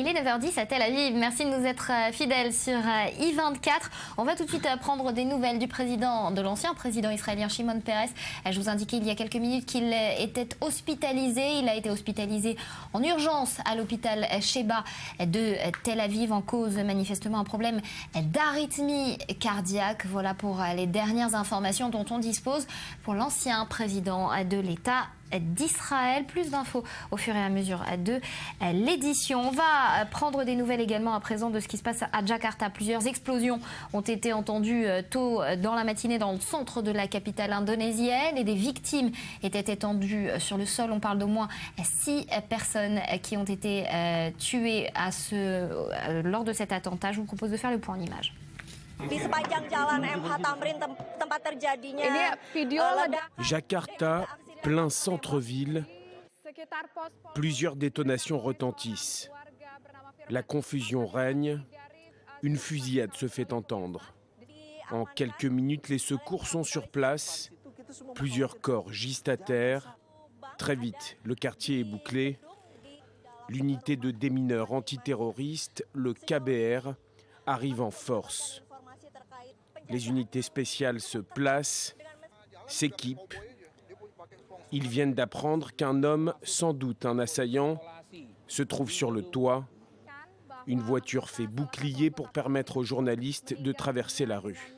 Il est 9h10 à Tel Aviv. Merci de nous être fidèles sur I24. On va tout de suite prendre des nouvelles du président, de l'ancien président israélien Shimon Peres. Je vous indiquais il y a quelques minutes qu'il était hospitalisé. Il a été hospitalisé en urgence à l'hôpital Sheba de Tel Aviv en cause manifestement un problème d'arythmie cardiaque. Voilà pour les dernières informations dont on dispose pour l'ancien président de l'État d'Israël. Plus d'infos au fur et à mesure de l'édition. On va prendre des nouvelles également à présent de ce qui se passe à Jakarta. Plusieurs explosions ont été entendues tôt dans la matinée dans le centre de la capitale indonésienne et des victimes étaient étendues sur le sol. On parle d'au moins 6 personnes qui ont été tuées lors de cet attentat. Je vous propose de faire le point en images. Jakarta, plein centre-ville, plusieurs détonations retentissent. La confusion règne, une fusillade se fait entendre. En quelques minutes, les secours sont sur place, plusieurs corps gisent à terre. Très vite, le quartier est bouclé. L'unité de démineurs antiterroristes, le KBR, arrive en force. Les unités spéciales se placent, s'équipent. Ils viennent d'apprendre qu'un homme, sans doute un assaillant, se trouve sur le toit. Une voiture fait bouclier pour permettre aux journalistes de traverser la rue.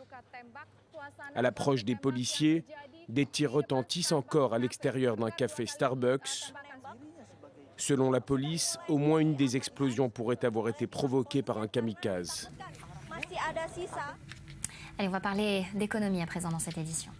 À l'approche des policiers, des tirs retentissent encore à l'extérieur d'un café Starbucks. Selon la police, au moins une des explosions pourrait avoir été provoquée par un kamikaze. Allez, on va parler d'économie à présent dans cette édition.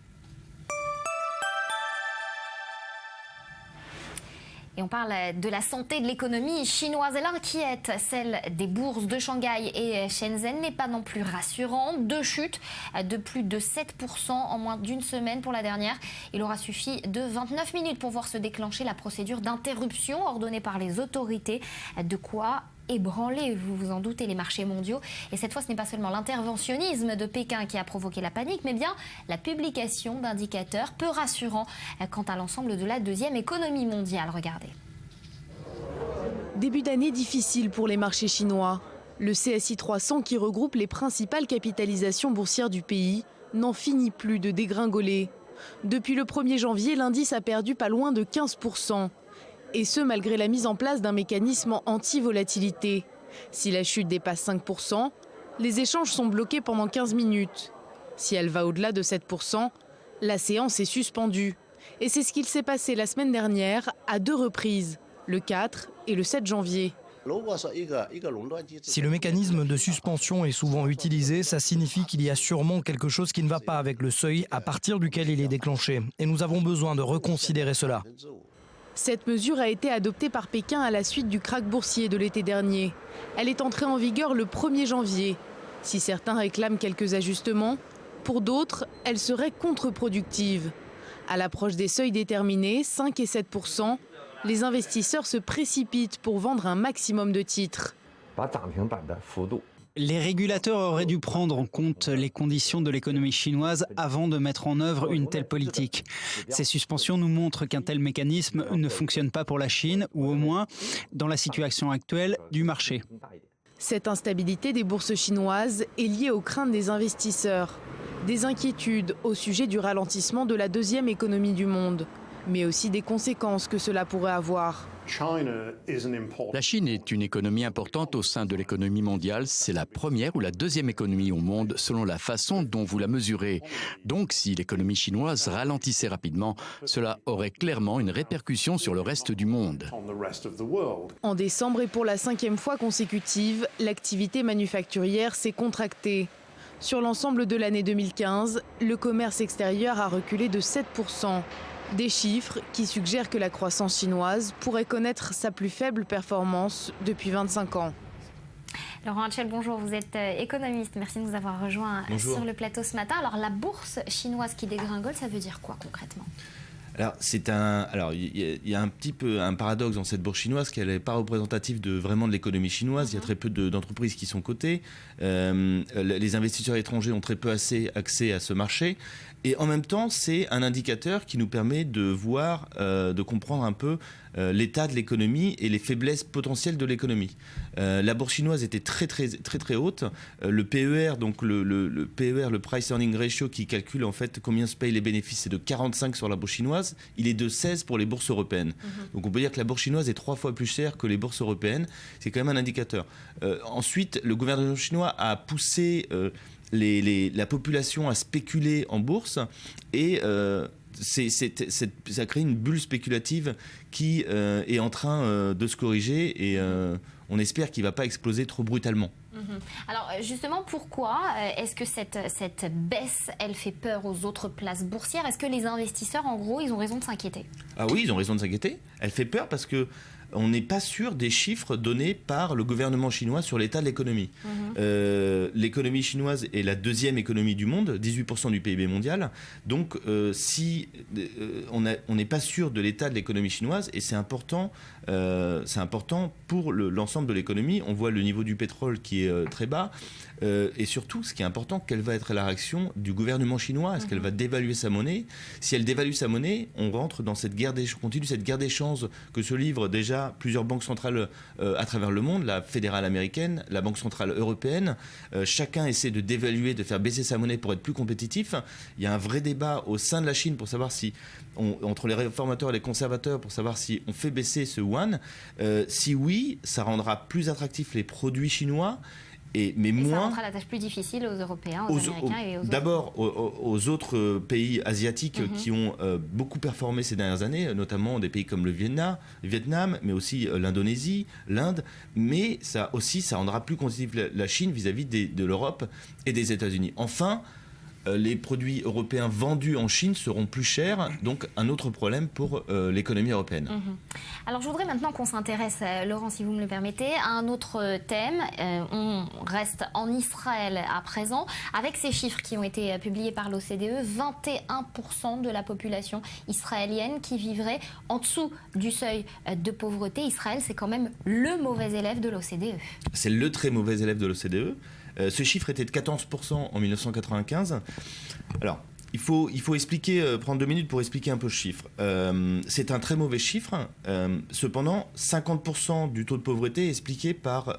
Et on parle de la santé de l'économie chinoise. Elle inquiète. Celle des bourses de Shanghai et Shenzhen n'est pas non plus rassurante. 2 chutes de plus de 7% en moins d'une semaine pour la dernière. Il aura suffi de 29 minutes pour voir se déclencher la procédure d'interruption ordonnée par les autorités. De quoi ébranler, vous vous en doutez, les marchés mondiaux. Et cette fois, ce n'est pas seulement l'interventionnisme de Pékin qui a provoqué la panique, mais bien la publication d'indicateurs peu rassurants quant à l'ensemble de la deuxième économie mondiale. Regardez. Début d'année difficile pour les marchés chinois. Le CSI 300, qui regroupe les principales capitalisations boursières du pays, n'en finit plus de dégringoler. Depuis le 1er janvier, l'indice a perdu pas loin de 15%. Et ce, malgré la mise en place d'un mécanisme anti-volatilité. Si la chute dépasse 5%, les échanges sont bloqués pendant 15 minutes. Si elle va au-delà de 7%, la séance est suspendue. Et c'est ce qu'il s'est passé la semaine dernière à 2 reprises, le 4 et le 7 janvier. Si le mécanisme de suspension est souvent utilisé, ça signifie qu'il y a sûrement quelque chose qui ne va pas avec le seuil à partir duquel il est déclenché. Et nous avons besoin de reconsidérer cela. Cette mesure a été adoptée par Pékin à la suite du krach boursier de l'été dernier. Elle est entrée en vigueur le 1er janvier. Si certains réclament quelques ajustements, pour d'autres, elle serait contre-productive. À l'approche des seuils déterminés, 5 et 7%, les investisseurs se précipitent pour vendre un maximum de titres. Les régulateurs auraient dû prendre en compte les conditions de l'économie chinoise avant de mettre en œuvre une telle politique. Ces suspensions nous montrent qu'un tel mécanisme ne fonctionne pas pour la Chine, ou au moins dans la situation actuelle du marché. Cette instabilité des bourses chinoises est liée aux craintes des investisseurs. Des inquiétudes au sujet du ralentissement de la deuxième économie du monde, mais aussi des conséquences que cela pourrait avoir. La Chine est une économie importante au sein de l'économie mondiale. C'est la première ou la deuxième économie au monde selon la façon dont vous la mesurez. Donc si l'économie chinoise ralentissait rapidement, cela aurait clairement une répercussion sur le reste du monde. En décembre et pour la 5e fois consécutive, l'activité manufacturière s'est contractée. Sur l'ensemble de l'année 2015, le commerce extérieur a reculé de 7%. Des chiffres qui suggèrent que la croissance chinoise pourrait connaître sa plus faible performance depuis 25 ans. Laurent Hatchel, bonjour, vous êtes économiste. Merci de nous avoir rejoints sur le plateau ce matin. Alors la bourse chinoise qui dégringole, ça veut dire quoi concrètement ? Alors, il y a un petit peu un paradoxe dans cette bourse chinoise, qu'elle n'est pas représentative vraiment de l'économie chinoise. Il y a très peu d'entreprises qui sont cotées. Les investisseurs étrangers ont très peu accès à ce marché. Et en même temps, c'est un indicateur qui nous permet de voir, de comprendre un peu l'état de l'économie et les faiblesses potentielles de l'économie. La bourse chinoise était très haute. Le PER, donc le PER, le Price Earning Ratio, qui calcule en fait combien se payent les bénéfices, c'est de 45 sur la bourse chinoise. Il est de 16 pour les bourses européennes. Donc on peut dire que la bourse chinoise est 3 fois plus chère que les bourses européennes. C'est quand même un indicateur. Ensuite, le gouvernement chinois a poussé la population à spéculer en bourse et ça crée une bulle spéculative qui est en train de se corriger et on espère qu'il ne va pas exploser trop brutalement. Alors justement, pourquoi est-ce que cette baisse, elle fait peur aux autres places boursières? Est-ce que les investisseurs, en gros, ils ont raison de s'inquiéter? Ah oui, ils ont raison de s'inquiéter. Elle fait peur parce que on n'est pas sûr des chiffres donnés par le gouvernement chinois sur l'état de l'économie. L'économie chinoise est la deuxième économie du monde, 18% du PIB mondial. Donc, si on n'est pas sûr de l'état de l'économie chinoise, et c'est important pour l'ensemble de l'économie. On voit le niveau du pétrole qui est très bas. Et surtout, ce qui est important, quelle va être la réaction du gouvernement chinois? Est-ce qu'elle va dévaluer sa monnaie? Si elle dévalue sa monnaie, on rentre dans cette guerre d'échange que se livrent déjà plusieurs banques centrales à travers le monde, la fédérale américaine, la Banque centrale européenne. Chacun essaie de dévaluer, de faire baisser sa monnaie pour être plus compétitif. Il y a un vrai débat au sein de la Chine pour savoir si entre les réformateurs et les conservateurs pour savoir si on fait baisser ce yuan. Si oui, ça rendra plus attractifs les produits chinois. Mais moins, ça rendra la tâche plus difficile aux Européens, aux Américains et aux autres. D'abord aux autres pays asiatiques qui ont beaucoup performé ces dernières années, notamment des pays comme le Vietnam, mais aussi l'Indonésie, l'Inde. Mais ça rendra plus compétitif la Chine vis-à-vis de l'Europe et des États-Unis. Enfin, les produits européens vendus en Chine seront plus chers, donc un autre problème pour l'économie européenne. Alors je voudrais maintenant qu'on s'intéresse, Laurent, si vous me le permettez, à un autre thème. On reste en Israël à présent, avec ces chiffres qui ont été publiés par l'OCDE, 21% de la population israélienne qui vivrait en dessous du seuil de pauvreté. Israël, c'est quand même le mauvais élève de l'OCDE. C'est le très mauvais élève de l'OCDE. Ce chiffre était de 14% en 1995. Alors, il faut expliquer, prendre 2 minutes pour expliquer un peu ce chiffre. C'est un très mauvais chiffre. Cependant, 50% du taux de pauvreté est expliqué par,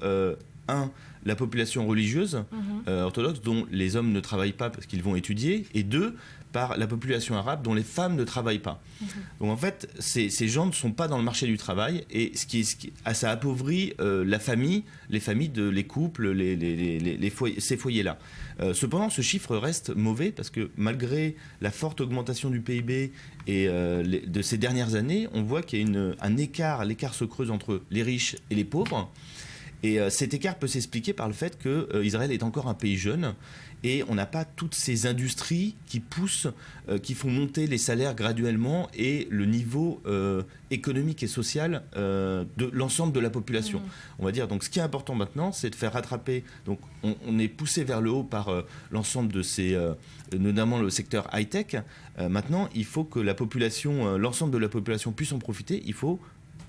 la population religieuse orthodoxe, dont les hommes ne travaillent pas parce qu'ils vont étudier, et 2, par la population arabe, dont les femmes ne travaillent pas. Donc en fait, ces gens ne sont pas dans le marché du travail, et ça appauvrit les familles, les couples, ces foyers-là. Cependant, ce chiffre reste mauvais parce que malgré la forte augmentation du PIB et de ces dernières années, on voit qu'il y a l'écart se creuse entre les riches et les pauvres. Et cet écart peut s'expliquer par le fait qu'Israël est encore un pays jeune et on n'a pas toutes ces industries qui poussent, qui font monter les salaires graduellement et le niveau économique et social de l'ensemble de la population. On va dire, donc ce qui est important maintenant, c'est de faire rattraper, donc on est poussé vers le haut par l'ensemble de ces, notamment le secteur high-tech. Maintenant, il faut que l'ensemble de la population puisse en profiter, il faut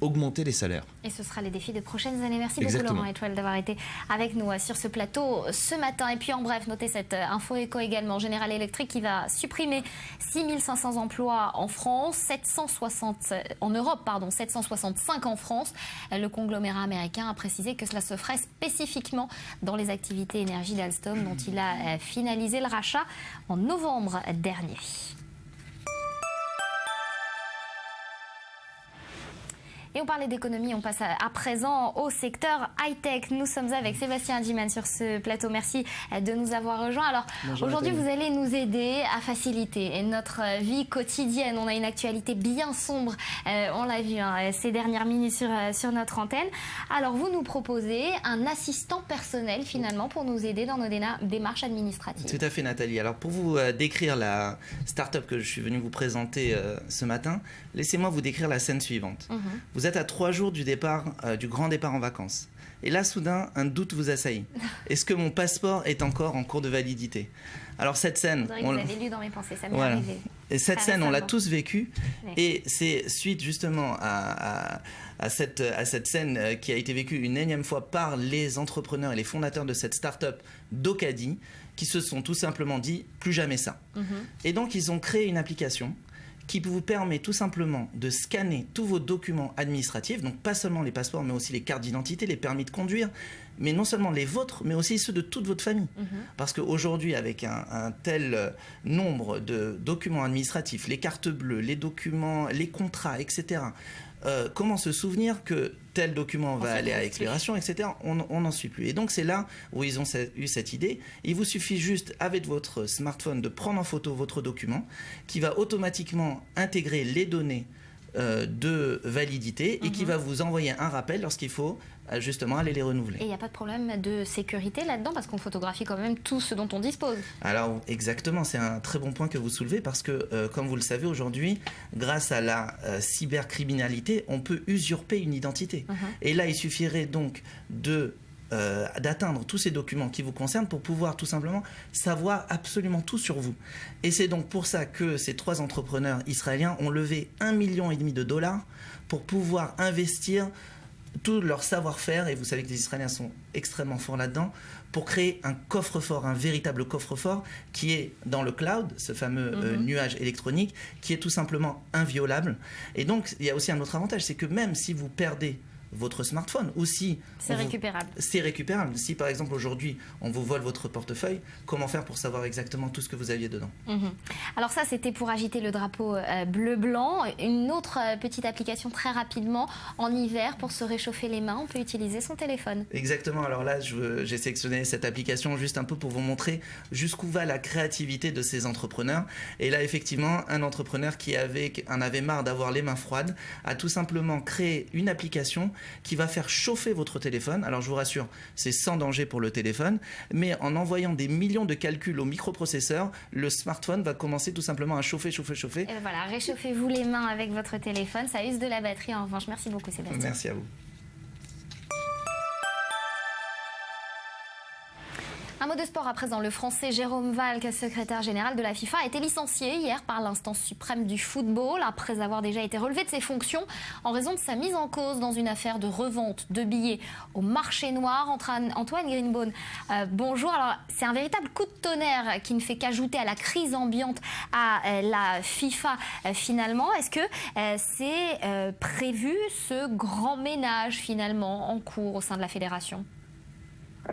augmenter les salaires. Et ce sera les défis des prochaines années. Merci Exactement. beaucoup Laurent Étoile d'avoir été avec nous sur ce plateau ce matin. Et puis en bref, notez cette info éco également. General Electric qui va supprimer 6500 emplois en France, 765 en France. Le conglomérat américain a précisé que cela se ferait spécifiquement dans les activités énergie d'Alstom dont il a finalisé le rachat en novembre dernier. Et on parlait d'économie, on passe à présent au secteur high-tech. Nous sommes avec Sébastien Hadjiman sur ce plateau. Merci de nous avoir rejoints. Alors aujourd'hui, vous allez nous aider à faciliter notre vie quotidienne. On a une actualité bien sombre, on l'a vu ces dernières minutes sur notre antenne. Alors vous nous proposez un assistant personnel finalement pour nous aider dans nos démarches administratives. Tout à fait Nathalie. Alors pour vous décrire la start-up que je suis venu vous présenter ce matin, laissez-moi vous décrire la scène suivante. Vous êtes à 3 jours du grand départ en vacances. Et là, soudain, un doute vous assaillit. Est-ce que mon passeport est encore en cours de validité? Alors cette scène... Vous avez lu dans mes pensées, ça m'est arrivé. Et cette scène, on l'a tous vécue. Et c'est suite justement à cette scène qui a été vécue une énième fois par les entrepreneurs et les fondateurs de cette start-up Docadi, qui se sont tout simplement dit plus jamais ça. Et donc ils ont créé une application qui vous permet tout simplement de scanner tous vos documents administratifs, donc pas seulement les passeports, mais aussi les cartes d'identité, les permis de conduire, mais non seulement les vôtres, mais aussi ceux de toute votre famille. Parce qu'aujourd'hui, avec un tel nombre de documents administratifs, les cartes bleues, les documents, les contrats, etc., comment se souvenir que tel document va aller à expiration, etc. On n'en suit plus. Et donc c'est là où ils ont eu cette idée. Il vous suffit juste, avec votre smartphone, de prendre en photo votre document qui va automatiquement intégrer les données de validité et qui va vous envoyer un rappel lorsqu'il faut justement aller les renouveler. Et il n'y a pas de problème de sécurité là-dedans parce qu'on photographie quand même tout ce dont on dispose. Alors exactement, c'est un très bon point que vous soulevez parce que comme vous le savez aujourd'hui, grâce à la cybercriminalité, on peut usurper une identité. Et là, il suffirait donc d'atteindre tous ces documents qui vous concernent pour pouvoir tout simplement savoir absolument tout sur vous. Et c'est donc pour ça que ces 3 entrepreneurs israéliens ont levé $1,5 million pour pouvoir investir tout leur savoir-faire, et vous savez que les Israéliens sont extrêmement forts là-dedans, pour créer un coffre-fort, un véritable coffre-fort qui est dans le cloud, ce fameux nuage électronique, qui est tout simplement inviolable. Et donc, il y a aussi un autre avantage, c'est que même si vous perdez votre smartphone, ou si... C'est récupérable. C'est récupérable. Si par exemple aujourd'hui on vous vole votre portefeuille, comment faire pour savoir exactement tout ce que vous aviez dedans? Alors ça, c'était pour agiter le drapeau bleu-blanc. Une autre petite application très rapidement, en hiver, pour se réchauffer les mains, on peut utiliser son téléphone. Exactement. Alors là, j'ai sélectionné cette application juste un peu pour vous montrer jusqu'où va la créativité de ces entrepreneurs. Et là, effectivement, un entrepreneur qui en avait marre d'avoir les mains froides a tout simplement créé une application qui va faire chauffer votre téléphone. Alors je vous rassure, c'est sans danger pour le téléphone, mais en envoyant des millions de calculs au microprocesseur, le smartphone va commencer tout simplement à chauffer. Et voilà, réchauffez-vous les mains avec votre téléphone, ça use de la batterie en revanche. Merci beaucoup Sébastien. Merci à vous. Un mot de sport à présent. Le Français Jérôme Valcke, secrétaire général de la FIFA, a été licencié hier par l'instance suprême du football après avoir déjà été relevé de ses fonctions en raison de sa mise en cause dans une affaire de revente de billets au marché noir. Antoine Greenbaum, bonjour. Alors, c'est un véritable coup de tonnerre qui ne fait qu'ajouter à la crise ambiante à la FIFA finalement. Est-ce que c'est prévu ce grand ménage finalement en cours au sein de la fédération ?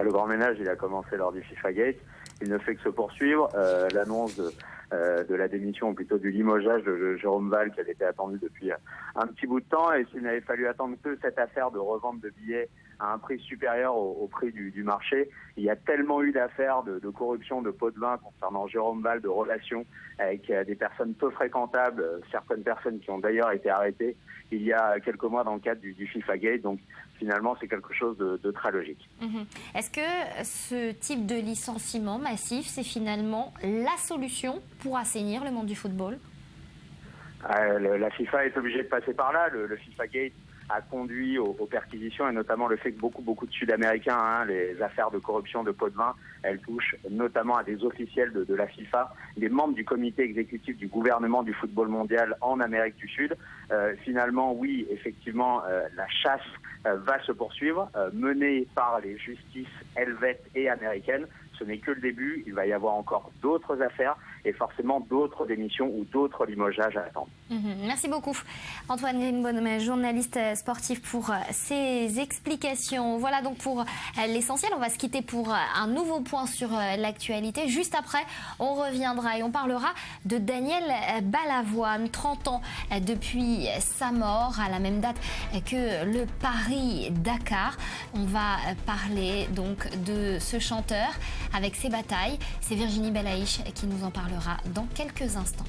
Le grand ménage, il a commencé lors du FIFA Gate. Il ne fait que se poursuivre. L'annonce de la démission, ou plutôt du limogeage de Jérôme Valcke, qui avait été attendue depuis un petit bout de temps. Et s'il n'avait fallu attendre que cette affaire de revente de billets à un prix supérieur au prix du marché, il y a tellement eu d'affaires de corruption, de pots de vin concernant Jérôme Valcke, de relations avec des personnes peu fréquentables, certaines personnes qui ont d'ailleurs été arrêtées il y a quelques mois dans le cadre du FIFA Gate. Donc finalement, c'est quelque chose de très logique. Est-ce que ce type de licenciement massif, c'est finalement la solution pour assainir le monde du football ? La FIFA est obligée de passer par là. Le FIFA Gate a conduit aux perquisitions, et notamment le fait que beaucoup de Sud-Américains, les affaires de corruption, de pots de vin, elles touchent notamment à des officiels de la FIFA, des membres du comité exécutif du gouvernement du football mondial en Amérique du Sud. Finalement, oui, effectivement, la chasse va se poursuivre, menée par les justices helvètes et américaines. Ce n'est que le début, il va y avoir encore d'autres affaires et forcément d'autres démissions ou d'autres limogeages à attendre. Merci beaucoup Antoine Greenbaum, journaliste sportif, pour ces explications. Voilà donc pour l'essentiel. On va se quitter pour un nouveau point sur l'actualité. Juste après, on reviendra et on parlera de Daniel Balavoine, 30 ans depuis sa mort, à la même date que le Paris-Dakar. On va parler donc de ce chanteur avec ses batailles. C'est Virginie Belaïch qui nous en parlera dans quelques instants.